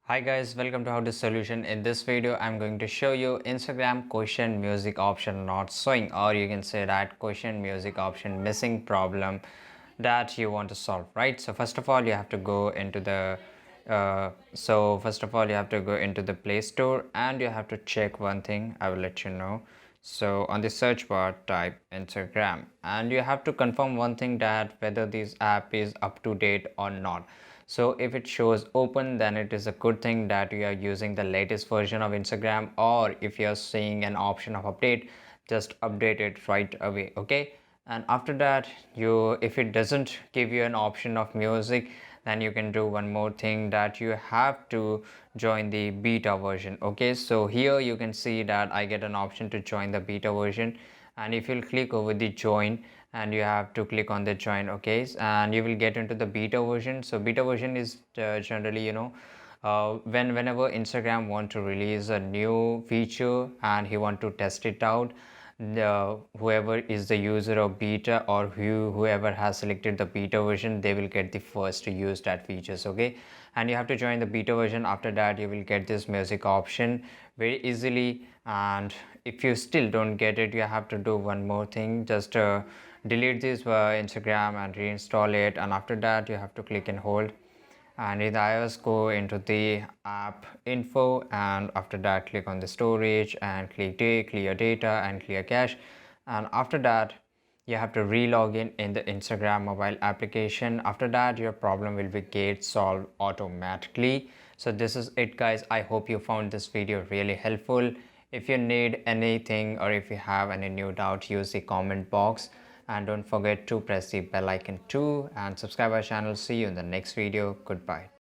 Hi guys, welcome to How to Solution. In this video, I'm going to show you Instagram question music option not showing, or you can say that question music option missing problem that you want to solve, right? So first of all, you have to go into the Play Store and you have to check one thing. I will let you know. So on the search bar, type Instagram, and you have to confirm one thing, that whether this app is up to date or not. So if it shows open, then it is a good thing that you are using the latest version of Instagram, or if you're seeing an option of update, just update it right away. Okay, and after that, if it doesn't give you an option of music, then you can do one more thing, that you have to join the beta version. Okay, so here you can see that I get an option to join the beta version, and if you'll click over the join, and you have to click on the join. Okay, and you will get into the beta version. So beta version is generally, whenever Instagram want to release a new feature and he want to test it out, whoever is the user of beta, or whoever has selected the beta version, they will get the first to use that features. Okay, and you have to join the beta version. After that, you will get this music option very easily, and if you still don't get it, you have to do one more thing. Just delete this Instagram and reinstall it, and after that you have to click and hold, and in the iOS, go into the app info, and after that click on the storage and click clear data and clear cache, and after that you have to re-log in the Instagram mobile application. After that, your problem will be get solved automatically. So this is it guys. I hope you found this video really helpful. If you need anything, or if you have any new doubt, use the comment box, and don't forget to press the bell icon too, and subscribe our channel. See you in the next video. Goodbye.